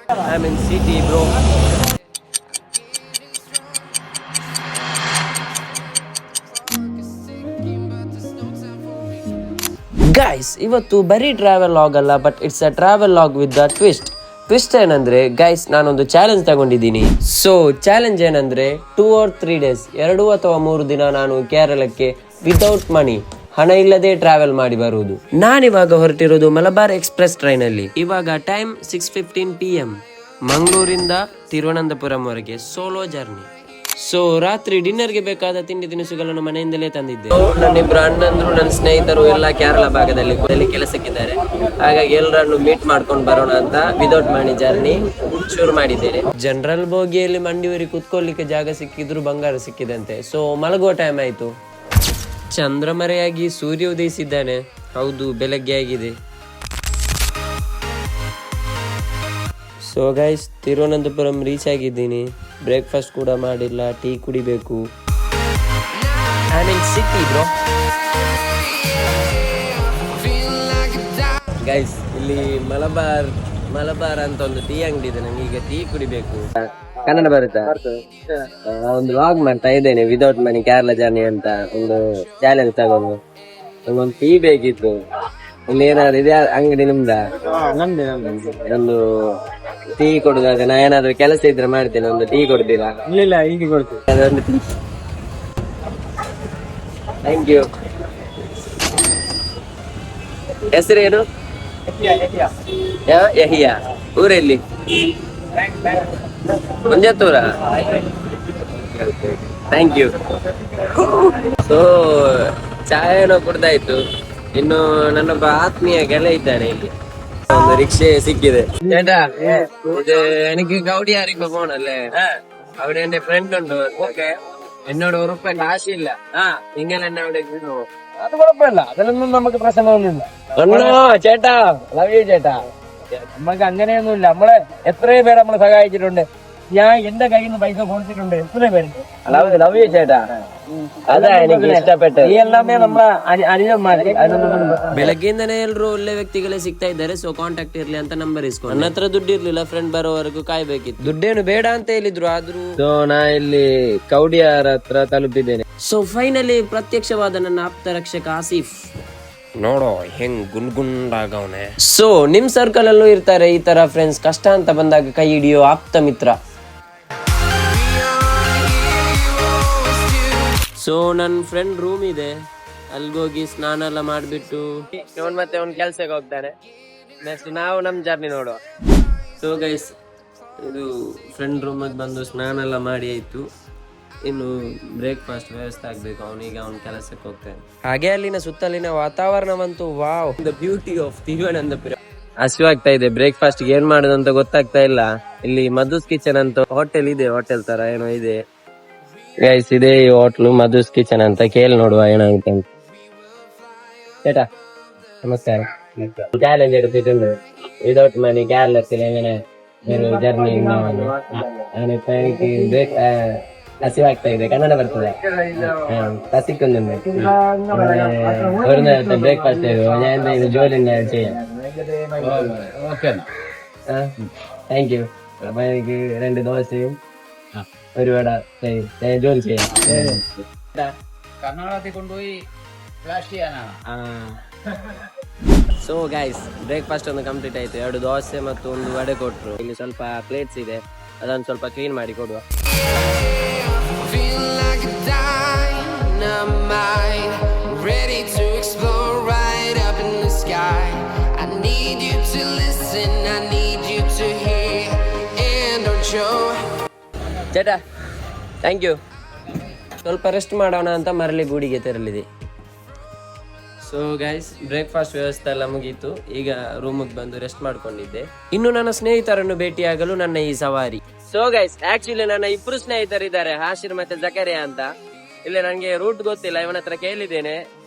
I'm in city, bro. Guys ಇವತ್ತು ಬರೀ travel log ಅಲ್ಲ, but it's a travel log with the twist ಏನಂದ್ರೆ guys, ನಾನೊಂದು challenge ತಗೊಂಡಿದ್ದೀನಿ. ಸೊ ಚಾಲೆಂಜ್ ಏನಂದ್ರೆ 2 or 3 days 2 ಅಥವಾ 3 ದಿನ ನಾನು ಕೇರಳಕ್ಕೆ ವಿತೌಟ್ ಮನಿ, ಹಣ ಇಲ್ಲದೆ ಟ್ರಾವೆಲ್ ಮಾಡಿ ಬರುವುದು. ನಾನಿವಾಗ ಹೊರಟಿರೋದು ಮಲಬಾರ್ ಎಕ್ಸ್ಪ್ರೆಸ್ ಟ್ರೈನ್ ಅಲ್ಲಿ. ಇವಾಗ ಟೈಮ್ 6:15 PM, ಮಂಗಳೂರಿಂದ ತಿರುವನಂತಪುರಂವರೆಗೆ ಸೋಲೋ ಜರ್ನಿ. ಸೊ ರಾತ್ರಿ ಡಿನ್ನರ್ಗೆ ಬೇಕಾದ ತಿಂಡಿ ತಿನಿಸುಗಳನ್ನು ಮನೆಯಿಂದಲೇ ತಂದಿದ್ದೆ. ನನ್ನಿಬ್ರು ಅಣ್ಣಂದ್ರು, ನನ್ನ ಸ್ನೇಹಿತರು ಎಲ್ಲ ಕೇರಳ ಭಾಗದಲ್ಲಿ ಕೆಲಸಕ್ಕಿದ್ದಾರೆ. ಹಾಗಾಗಿ ಎಲ್ಲರನ್ನು ಮೀಟ್ ಮಾಡ್ಕೊಂಡು ಬರೋಣ ಅಂತ ವಿದೌಟ್ ಮನಿ ಜರ್ನಿ ಶುರು ಮಾಡಿದ್ದೇನೆ. ಜನರಲ್ ಬೋಗಿಯಲ್ಲಿ ಮಂಡಿಯೂರಿ ಕುತ್ಕೊಳ್ಳಿಕ್ಕೆ ಜಾಗ ಸಿಕ್ಕಿದ್ರು ಬಂಗಾರ ಸಿಕ್ಕಿದಂತೆ. ಸೊ ಮಲಗುವ ಟೈಮ್ ಆಯ್ತು. ಚಂದ್ರಮರೆಯಾಗಿ ಸೂರ್ಯ ಉದಯಿಸಿದ್ದಾನೆ. ಹೌದು, ಬೆಳಗ್ಗೆ ಆಗಿದೆ. ಸೊ ಗೈಸ್, ತಿರುವನಂತಪುರಂ ರೀಚ್ ಆಗಿದ್ದೀನಿ. ಬ್ರೇಕ್ಫಾಸ್ಟ್ ಕೂಡ ಮಾಡಿಲ್ಲ, ಟೀ ಕುಡಿಬೇಕು. City bro. ಗೈಸ್, ಇಲ್ಲಿ ಮಲಬಾರ್ ಅಂತ ಒಂದು ಟೀ ಅಂಗಡಿ ಇದೆ. ನಂಗೆ ಈಗ ಟೀ ಕುಡಿಬೇಕು. ಕನ್ನಡ ಬರುತ್ತಾ? ಒಂದು ವ್ಲಾಗ್ ಮಾಡ್ತಾ ಇದ್ದೇನೆ ವಿದೌಟ್ ಮನಿ ಕೇರಳ ಜರ್ನಿ ಅಂತ. ಒಂದು ಚಾಲೆಂಜ್ ತಗೊಂಡು ನಂಗೊಂದು ಟೀ ಬೇಕಿತ್ತು. ಇಲ್ಲಿ ಏನಾದ್ರು ಇದೆ ಅಂಗಡಿ ನಿಮ್ದ? ಒಂದು ಟೀ ಕೊಡುದಾಗ ನಾ ಏನಾದ್ರು ಕೆಲಸ ಇದ್ರೆ ಮಾಡ್ತೇನೆ. ಒಂದು ಟೀ ಕೊಡ್ತೀರಾ? ಇಲ್ಲ, ಈಗ ಕೊಡ್ತೀನಿ. ಅದೊಂದು ಟೀ. Thank you. ಹೆಸರೇನು? ಯಹಿಯಾ. ಊರೆಲ್ಲಿ? ಮಂಜತ್ತೂರ. Thank you. ಸೊ ಚಾಯನೋ ಕುಡ್ದಾಯ್ತು. ಇನ್ನು ನನ್ನೊಬ್ಬ ಆತ್ಮೀಯ ಗೆಳೆಯ ಇದ್ದಾನೆ ಇಲ್ಲಿ. ಒಂದು ರಿಕ್ಷೆ ಸಿಕ್ಕಿದೆ. ചേട്ടാ, ഇത് എനിക്ക് കൗടിയാറിപ്പോ പോണല്ലേ? അവിടെ എന്റെ ഫ്രണ്ട് ഉണ്ട്. എന്നോട് ഉറപ്പല്ല, ആശയില്ല. നിങ്ങൾ എന്നെ അവിടെ ഇരുന്നു. അത് കുഴപ്പമില്ല, അതിലൊന്നും നമുക്ക് പ്രശ്നമൊന്നുമില്ല. ചേട്ടാ, ലവ് യു ചേട്ടാ. നമുക്ക് അങ്ങനെയൊന്നുമില്ല. നമ്മളെ എത്രയോ പേര് നമ്മളെ സഹായിച്ചിട്ടുണ്ട്. ഞാൻ എന്റെ കയ്യിൽ നിന്ന് പൈസ കൊടുത്തിട്ടുണ്ട്. എത്രയോ പേരുണ്ട്. ലവ് യു ചേട്ടാ. ಅದೇ ನನಗೆ ಇಷ್ಟಪಟ್ಟೆ. ಎಲ್ಲಾಮೇ ನಮ್ಮ ಅನಿಲಮ್ಮಾರಿ. ಬೆಳಗ್ಗೆಯಿಂದನೇ ಎಲ್ಲರೂ ಒಳ್ಳೆ ವ್ಯಕ್ತಿಗಳೇ ಸಿಗ್ತಾ ಇದ್ದಾರೆ. ಸೊ ಕಾಂಟ್ಯಾಕ್ಟ್ ಇರ್ಲಿ ಅಂತ ನಂಬರ್ ಇಸ್ಕೊಂಡು. ನನ್ನ ಹತ್ರ ದುಡ್ಡು ಇರ್ಲಿಲ್ಲ, ಫ್ರೆಂಡ್ ಬರೋವರೆಗೂ ಕಾಯ್ಬೇಕಿತ್ತು. ದುಡ್ಡೇನು ಬೇಡ ಅಂತ ಹೇಳಿದ್ರು, ಆದ್ರೂ ನಾ ಇಲ್ಲಿ ಕೌಡಿಯಾರ ಹತ್ರ ತಲುಪಿದ್ದೇನೆ. ಸೊ ಫೈನಲಿ ಪ್ರತ್ಯಕ್ಷವಾದ ನನ್ನ ಆಪ್ತ ರಕ್ಷಕ ಆಸಿಫ್. ನೋಡೋ ಹೆಂಗ್ ಗುಂಡಾಗವನೆ. ಸೊ ನಿಮ್ ಸರ್ಕಲ್ ಅಲ್ಲೂ ಇರ್ತಾರೆ ಈ ತರ ಫ್ರೆಂಡ್ಸ್. ಕಷ್ಟ ಅಂತ ಬಂದಾಗ ಕೈ ಹಿಡಿಯೋ ಆಪ್ತ ಮಿತ್ರ. ಸೊ ನನ್ನ ಫ್ರೆಂಡ್ ರೂಮ್ ಇದೆ, ಅಲ್ಗೋಗಿ ಸ್ನಾನ ಎಲ್ಲ ಮಾಡಿಬಿಟ್ಟು ಮತ್ತೆ ಅವ್ನ ಕೆಲ್ಸಕ್ಕೆ ಹೋಗ್ತಾನೆ. ನೆಕ್ಸ್ಟ್ ನಾವು ನಮ್ ಜರ್ನಿ ನೋಡುವ. ಸೊ ಗೈಸ್, ಇದು ಫ್ರೆಂಡ್ ರೂಮಿಗೆ ಬಂದು ಸ್ನಾನ ಎಲ್ಲ ಮಾಡಿ ಆಯ್ತು. ಇನ್ನು ಬ್ರೇಕ್ಫಾಸ್ಟ್ ವ್ಯವಸ್ಥೆ ಆಗ್ಬೇಕು. ಅವನಿಗೆ ಅವನ ಕೆಲಸಕ್ಕೆ ಹೋಗ್ತಾನೆ. ಹಾಗೆ ಅಲ್ಲಿನ ಸುತ್ತಲಿನ ವಾತಾವರಣವಂತೂ wow, the beauty of Thiruvananthapuram. ಹಸಿವಾಗ್ತಾ ಇದೆ. ಬ್ರೇಕ್ಫಾಸ್ಟ್ ಏನ್ ಮಾಡೋದು ಅಂತ ಗೊತ್ತಾಗ್ತಾ ಇಲ್ಲ. ಇಲ್ಲಿ ಮಧುಸ್ ಕಿಚನ್ ಅಂತ ಹೋಟೆಲ್ ಇದೆ, ಹೋಟೆಲ್ ತರ ಏನೋ ಇದೆ ಗೈಸ್. ಇದೆ ಈ ಹೋಟ್ಲು ಮಧುಸ್ ಕಿಚನ್ ಅಂತ. ಕೇಳಿ ನೋಡುವ ಏನಾಗುತ್ತೆ ಅಂತ. ചേട്ടാ നമസ്കാരം. ചാലഞ്ച് എടുത്തിട്ടുണ്ട് വിതൗട്ട് മണി കേരളത്തിൽ എങ്ങനെ ഒരു ജർണി ഉണ്ടാവുന്നു. ഞാനിപ്പോ എനിക്ക് ഹസിവാಗ್ತಾ ಇದೆ. ಕನ್ನಡ ಬರ್ತದೆ, ಹಸಿക്കുന്നുണ്ട്. ഒരു നേരത്തെ ബ്രേക്ക്ഫാസ്റ്റ് ഞാൻ എന്തെങ്കിലും ജോലി ചെയ്യാം. Thank you. അപ്പൊ എനിക്ക് 2 ദോശയും ഒരു വട ജോലി ചെയ്യാം. കർണാടകത്തിൽ കൊണ്ടുപോയി ഫ്ലാഷ് ചെയ്യാനാണ്. ಸೊ ಗೈಸ್, ಬ್ರೇಕ್ಫಾಸ್ಟ್ ಒಂದು ಕಂಪ್ಲೀಟ್ ಆಯ್ತು. 2 ದೋಸೆ ಮತ್ತು 1 ವಡೆ ಕೊಟ್ರು. ಇಲ್ಲಿ ಸ್ವಲ್ಪ ಪ್ಲೇಟ್ಸ್ ಇದೆ, ಅದನ್ನು ಸ್ವಲ್ಪ ಕ್ಲೀನ್ ಮಾಡಿ ಕೊಡುವ. ചേട്ടാ ಥ್ಯಾಂಕ್ ಯು. ಸ್ವಲ್ಪ ರೆಸ್ಟ್ ಮಾಡೋಣ ಅಂತ ಮರಳಿ ಗೂಡಿಗೆ ತೆರಳಿದೆ. ಸೊ ಗೈಸ್, ಬ್ರೇಕ್ಫಾಸ್ಟ್ ವ್ಯವಸ್ಥೆ ಎಲ್ಲ ಮುಗೀತು. ಈಗ ರೂಮಿಗೆ ಬಂದು ರೆಸ್ಟ್ ಮಾಡ್ಕೊಂಡಿದ್ದೆ. ಇನ್ನು ನನ್ನ ಸ್ನೇಹಿತರನ್ನು ಭೇಟಿಯಾಗಲು ನನ್ನ ಈ ಸವಾರಿ. ಸೊ ಗೈಸ್, ಆಕ್ಚುಲಿ ನನ್ನ 2 ಸ್ನೇಹಿತರಿದ್ದಾರೆ, ಹಾಶಿರ್ ಮತ್ತೆ ಜಕರಿಯಾ ಅಂತ. ಇಲ್ಲಿ ನನಗೆ ರೂಟ್ ಗೊತ್ತಿಲ್ಲ, ಇವನ ಹತ್ರ ಕೇಳಿದ್ದೇನೆ.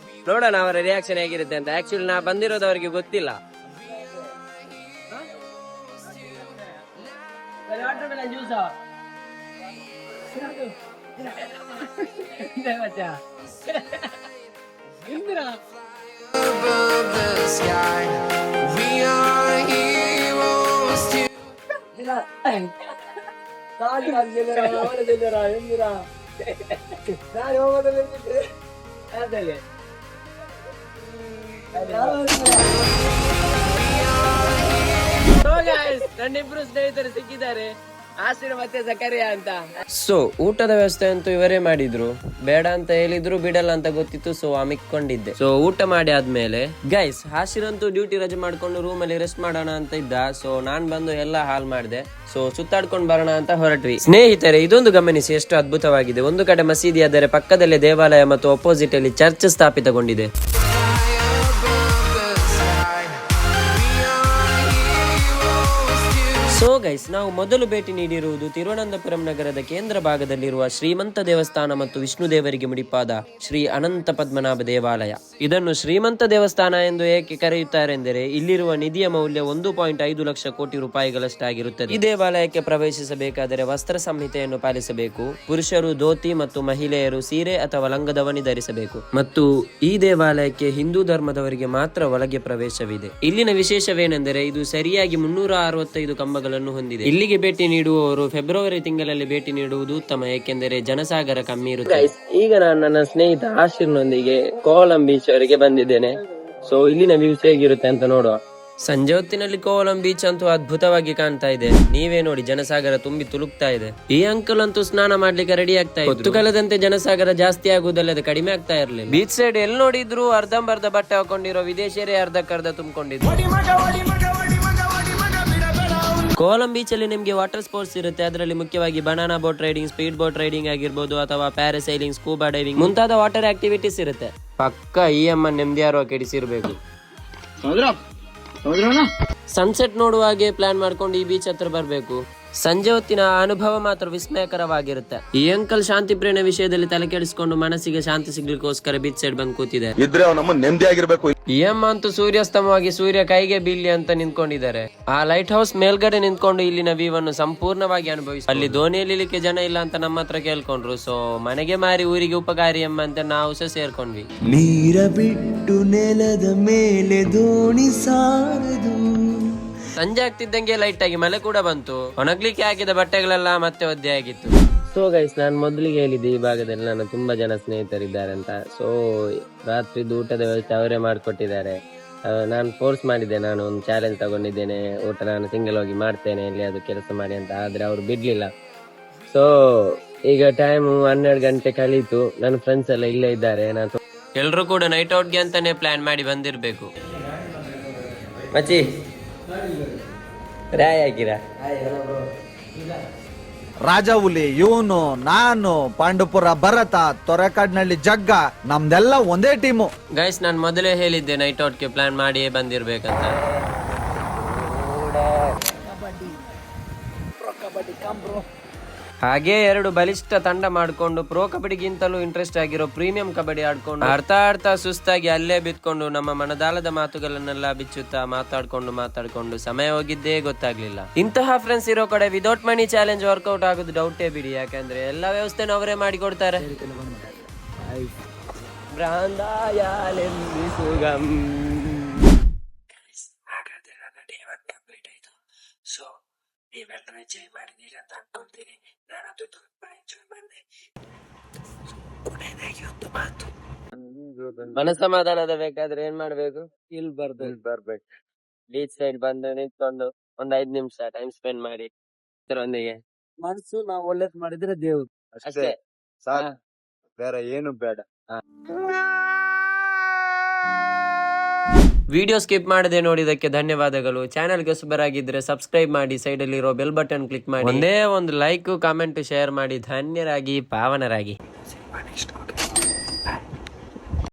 ನೋಡೋಣ ಅವರ ರಿಯಾಕ್ಷನ್ ಹೇಗಿರುತ್ತೆ ಅಂತ. ಆಕ್ಚುಲಿ ನಾ ಬಂದಿರೋದು ಅವರಿಗೆ ಗೊತ್ತಿಲ್ಲ. ನನ್ನಿಬ್ರು ಸ್ನೇಹಿತರು ಸಿಕ್ಕಿದ್ದಾರೆ, ಆಶೀರ್ ಮತ್ತೆ ಜಕರಿಯಾ ಅಂತ. ಸೊ ಊಟದ ವ್ಯವಸ್ಥೆ ಅಂತೂ ಇವರೇ ಮಾಡಿದ್ರು. ಬೇಡ ಅಂತ ಹೇಳಿದ್ರು, ಬಿಡಲ್ಲ ಅಂತ ಗೊತ್ತಿತ್ತು. ಸೊ ಅಮಿಕೊಂಡಿದ್ದೆ. ಸೊ ಊಟ ಮಾಡಿ ಆದ್ಮೇಲೆ ಗೈಸ್ ಆಶೀರ್ ಅಂತೂ ಡ್ಯೂಟಿ ರಜೆ ಮಾಡ್ಕೊಂಡು ರೂಮ್ ಅಲ್ಲಿ ರೆಸ್ಟ್ ಮಾಡೋಣ ಅಂತ ಇದ್ದ. ಸೊ ನಾನ್ ಬಂದು ಎಲ್ಲ ಹಾಲ್ ಮಾಡಿದೆ. ಸೊ ಸುತ್ತಾಡ್ಕೊಂಡು ಬರೋಣ ಅಂತ ಹೊರಟ್ವಿ. ಸ್ನೇಹಿತರೆ, ಇದೊಂದು ಗಮನಿಸಿ ಎಷ್ಟು ಅದ್ಭುತವಾಗಿದೆ. ಒಂದು ಕಡೆ ಮಸೀದಿ, ಅದರ ಪಕ್ಕದಲ್ಲೇ ದೇವಾಲಯ ಮತ್ತು ಅಪೋಸಿಟ್ ಅಲ್ಲಿ ಚರ್ಚ್ ಸ್ಥಾಪಿತಗೊಂಡಿದೆ. ಸೊ ಗೈಸ್, ನಾವು ಮೊದಲು ಭೇಟಿ ನೀಡಿರುವುದು ತಿರುವನಂತಪುರಂ ನಗರದ ಕೇಂದ್ರ ಭಾಗದಲ್ಲಿರುವ ಶ್ರೀಮಂತ ದೇವಸ್ಥಾನ ಮತ್ತು ವಿಷ್ಣು ದೇವರಿಗೆ ಮುಡಿಪಾದ ಶ್ರೀ ಅನಂತ ಪದ್ಮನಾಭ ದೇವಾಲಯ. ಇದನ್ನು ಶ್ರೀಮಂತ ದೇವಸ್ಥಾನ ಎಂದು ಏಕೆ ಕರೆಯುತ್ತಾರೆ ಎಂದರೆ ಇಲ್ಲಿರುವ ನಿಧಿಯ ಮೌಲ್ಯ 1.5 ಲಕ್ಷ ಕೋಟಿ ರೂಪಾಯಿಗಳಷ್ಟಾಗಿರುತ್ತದೆ. ಈ ದೇವಾಲಯಕ್ಕೆ ಪ್ರವೇಶಿಸಬೇಕಾದರೆ ವಸ್ತ್ರ ಸಂಹಿತೆಯನ್ನು ಪಾಲಿಸಬೇಕು. ಪುರುಷರು ಧೋತಿ ಮತ್ತು ಮಹಿಳೆಯರು ಸೀರೆ ಅಥವಾ ಲಂಗದವನಿ ಧರಿಸಬೇಕು. ಮತ್ತು ಈ ದೇವಾಲಯಕ್ಕೆ ಹಿಂದೂ ಧರ್ಮದವರಿಗೆ ಮಾತ್ರ ಒಳಗೆ ಪ್ರವೇಶವಿದೆ. ಇಲ್ಲಿನ ವಿಶೇಷವೇನೆಂದರೆ ಇದು ಸರಿಯಾಗಿ 365 ಕಂಬಗಳು ಹೊಂದಿದೆ. ಇಲ್ಲಿಗೆ ಭೇಟಿ ನೀಡುವವರು ಫೆಬ್ರವರಿ ತಿಂಗಳಲ್ಲಿ ಭೇಟಿ ನೀಡುವುದು ಉತ್ತಮ, ಏಕೆಂದರೆ ಜನಸಾಗರ ಕಮ್ಮಿ ಇರುತ್ತೆ. ಈಗ ನಾನು ನನ್ನ ಸ್ನೇಹಿತ ಆಶೀರ್ನೊಂದಿಗೆ ಕೋವಲಂ ಬೀಚ್ ಅವರಿಗೆ ಬಂದಿದ್ದೇನೆ. ಸೊ ಇಲ್ಲಿನ ವ್ಯೂಸ್ ಹೇಗಿರುತ್ತೆ ಅಂತ ನೋಡುವ. ಸಂಜೆ ಹೊತ್ತಿನಲ್ಲಿ ಕೋವಲಂ ಬೀಚ್ ಅಂತೂ ಅದ್ಭುತವಾಗಿ ಕಾಣ್ತಾ ಇದೆ. ನೀವೇ ನೋಡಿ, ಜನಸಾಗರ ತುಂಬಿ ತುಳುಕ್ತಾ ಇದೆ. ಈ ಅಂಕಲ್ ಅಂತೂ ಸ್ನಾನ ಮಾಡ್ಲಿಕ್ಕೆ ರೆಡಿ ಆಗ್ತಾ ಇದ್ರು. ಹೊತ್ತು ಕಾಲದಂತೆ ಜನಸಾಗರ ಜಾಸ್ತಿ ಆಗುವುದಲ್ಲದೆ ಕಡಿಮೆ ಆಗ್ತಾ ಇರಲಿಲ್ಲ. ಬೀಚ್ ಸೈಡ್ ಎಲ್ಲಿ ನೋಡಿದ್ರು ಅರ್ಧಂಬರ್ಧ ಬಟ್ಟೆ ಹಾಕೊಂಡಿರೋ ವಿದೇಶಿಯರೇ ಅರ್ಧಕ್ಕರ್ಧ ತುಂಬಿಕೊಂಡಿದ್ರು. ಕೋವಲಂ ಬೀಚ್ ಅಲ್ಲಿ ನಿಮ್ಗೆ ವಾಟರ್ ಸ್ಪೋರ್ಟ್ಸ್ ಇರುತ್ತೆ. ಅದರಲ್ಲಿ ಮುಖ್ಯವಾಗಿ banana boat riding, speed boat riding ಆಗಿರ್ಬೋದು, ಅಥವಾ ಪ್ಯಾರಾಸೈಲಿಂಗ್, ಸ್ಕೂಬಾ ಡೈವಿಂಗ್ ಮುಂತಾದ ವಾಟರ್ ಆಕ್ಟಿವಿಟೀಸ್ ಇರುತ್ತೆ. ಪಕ್ಕ ಈ ಅಮ್ಮ ನೆಮ್ಮದಿಯಾರೋ ಕೆಡಿಸಿರ್ಬೇಕು. ಸನ್ಸೆಟ್ ನೋಡುವಾಗೆ ಪ್ಲಾನ್ ಮಾಡ್ಕೊಂಡು ಈ ಬೀಚ್ ಹತ್ರ ಬರ್ಬೇಕು. ಸಂಜೆ ಹೊತ್ತಿನ ಅನುಭವ ಮಾತ್ರ ವಿಸ್ಮಯಕರವಾಗಿರುತ್ತೆ. ಈ ಅಂಕಲ್ ಶಾಂತಿ ಪ್ರೇಮ ವಿಷಯದಲ್ಲಿ ತಲೆ ಕೆಡಿಸಿಕೊಂಡು ಮನಸ್ಸಿಗೆ ಶಾಂತಿ ಸಿಗ್ಲಿಕ್ಕೋಸ್ಕರ ಬೀಚ್ ಸೈಡ್ ಬಂದು ಕೂತಿದೆ. ಈ ಅಮ್ಮ ಅಂತೂ ಸೂರ್ಯಾಸ್ತಮವಾಗಿ ಸೂರ್ಯ ಕೈಗೆ ಬೀಳ್ಲಿ ಅಂತ ನಿಂತ್ಕೊಂಡಿದ್ದಾರೆ. ಆ ಲೈಟ್ ಹೌಸ್ ಮೇಲ್ಗಡೆ ನಿಂತ್ಕೊಂಡು ಇಲ್ಲಿನ ವ್ಯೂ ಅನ್ನು ಸಂಪೂರ್ಣವಾಗಿ ಅನುಭವಿಸಿ. ಅಲ್ಲಿ ದೋಣಿಯಲ್ಲಿಲಿಕ್ಕೆ ಜನ ಇಲ್ಲ ಅಂತ ನಮ್ಮ ಹತ್ರ ಕೇಳ್ಕೊಂಡ್ರು. ಸೊ ಮನೆಗೆ ಮಾರಿ ಊರಿಗೆ ಉಪಕಾರಿ ಎಂಬಂತೆ ನಾವು ಸಹ ಸೇರ್ಕೊಂಡ್ವಿ. ನೀರ ಬಿಟ್ಟು ನೆಲದ ಮೇಲೆ ದೋಣಿ ಸಾರದು. ಸಂಜೆ ಆಗ್ತಿದ್ದಂಗೆ ಲೈಟ್ ಆಗಿ ಮಳೆ ಕೂಡ ಬಂತು. ಒಣಗ್ಲಿಕ್ಕೆ ಹಾಕಿದ ಬಟ್ಟೆಗಳೆಲ್ಲ ಮತ್ತೆ ಒದ್ದೆ ಆಗಿತ್ತು. ಸೊ ಗೈಸ್, ನಾನು ಮೊದಲಿಗೆ ಹೇಳಿದ್ದೆ ಈ ಭಾಗದಲ್ಲಿ ನನ್ನ ತುಂಬಾ ಜನ ಸ್ನೇಹಿತರಿದ್ದಾರೆ ಅಂತ. ಸೊ ರಾತ್ರಿದು ಊಟದ ವ್ಯವಸ್ಥೆ ಅವರೇ ಮಾಡಿಕೊಟ್ಟಿದ್ದಾರೆ. ನಾನು ಫೋರ್ಸ್ ಮಾಡಿದ್ದೆ, ನಾನು ಒಂದು ಚಾಲೆಂಜ್ ತಗೊಂಡಿದ್ದೇನೆ, ಊಟ ನಾನು ಸಿಂಗಲ್ ಹೋಗಿ ಮಾಡ್ತೇನೆ ಇಲ್ಲಿ ಅದು ಕೆಲಸ ಮಾಡಿ ಅಂತ. ಆದ್ರೆ ಅವ್ರು ಬಿಡ್ಲಿಲ್ಲ. ಸೊ ಈಗ ಟೈಮ್ 12 ಗಂಟೆ ಕಳೀತು. ನನ್ನ ಫ್ರೆಂಡ್ಸ್ ಎಲ್ಲ ಇಲ್ಲೇ ಇದ್ದಾರೆ. ನಾನು ಎಲ್ರು ಕೂಡ ನೈಟ್ ಔಟ್ಗೆ ಅಂತಾನೆ ಪ್ಲಾನ್ ಮಾಡಿ ಬಂದಿರ್ಬೇಕು. ಮಚ್ಚಿ ರಾಯ್ ಹಾಕಿರಾ? ರಾಜ ಹುಲಿ ಇವನು, ನಾನು, ಪಾಂಡುಪುರ ಭರತ, ತೊರೆಕಾಡ್ನಳ್ಳಿ ಜಗ್ಗ, ನಮ್ದೆಲ್ಲ ಒಂದೇ ಟೀಮು. ಗೈಸ್, ನಾನು ಮೊದಲೇ ಹೇಳಿದ್ದೆ ನೈಟ್ ಔಟ್ಗೆ ಪ್ಲಾನ್ ಮಾಡಿಯೇ ಬಂದಿರ್ಬೇಕಂತ. ಹಾಗೆ 2 ಬಲಿಷ್ಠ ತಂಡ ಮಾಡ್ಕೊಂಡು ಪ್ರೋ ಕಬಡ್ಡಿಗಿಂತಲೂ ಇಂಟ್ರೆಸ್ಟ್ ಆಗಿರೋ ಪ್ರೀಮಿಯಂ ಕಬಡ್ಡಿ ಆಡ್ಕೊಂಡು ಆಡ್ತಾ ಸುಸ್ತಾಗಿ ಅಲ್ಲೇ ಬಿತ್ಕೊಂಡು ನಮ್ಮ ಮನದಾಳದ ಮಾತುಗಳನ್ನೆಲ್ಲ ಬಿಚ್ಚುತ್ತಾ ಮಾತಾಡ್ಕೊಂಡು ಸಮಯ ಹೋಗಿದ್ದೇ ಗೊತ್ತಾಗ್ಲಿಲ್ಲ. ಇಂತಹ ಫ್ರೆಂಡ್ಸ್ ಇರೋ ಕಡೆ ವಿದೌಟ್ ಮನಿ ಚಾಲೆಂಜ್ ವರ್ಕೌಟ್ ಆಗೋದು ಡೌಟೇ ಬಿಡಿ. ಯಾಕಂದ್ರೆ ಎಲ್ಲ ವ್ಯವಸ್ಥೆನೂ ಅವರೇ ಮಾಡಿಕೊಡ್ತಾರೆ. ಮನಸಮಾಧಾನದ ಬೇಕಾದ್ರೆ ಏನ್ ಮಾಡ್ಬೇಕು? ಇಲ್ಲಿ ಬರ್ಬೇಕು. ಬೀಚ್ ಸೈಡ್ ಬಂದು ನಿಂತ್ಕೊಂಡು ಒಂದ್ 5 ನಿಮಿಷ ಟೈಮ್ ಸ್ಪೆಂಡ್ ಮಾಡಿ ಇದರೊಂದಿಗೆ ಮನಸ್ಸು ನಾವು ಒಳ್ಳೇದ್ ಮಾಡಿದ್ರೆ ದೇವ್ರು ಅಷ್ಟೇ, ಬೇರೆ ಏನು ಬೇಡ. ವಿಡಿಯೋ ಸ್ಕಿಪ್ ಮಾಡದೆ ನೋಡಿದಕ್ಕೆ ಧನ್ಯವಾದಗಳು. ಚಾನೆಲ್ಗೆ ಹೊಸಬರಾಗಿದ್ರೆ ಸಬ್ಸ್ಕ್ರೈಬ್ ಮಾಡಿ, ಸೈಡ್ ಅಲ್ಲಿ ಇರೋ ಬೆಲ್ ಬಟನ್ ಕ್ಲಿಕ್ ಮಾಡಿ, ಒಂದೇ ಒಂದು ಲೈಕ್, ಕಾಮೆಂಟ್, ಶೇರ್ ಮಾಡಿ ಧನ್ಯರಾಗಿ ಪಾವನರಾಗಿ.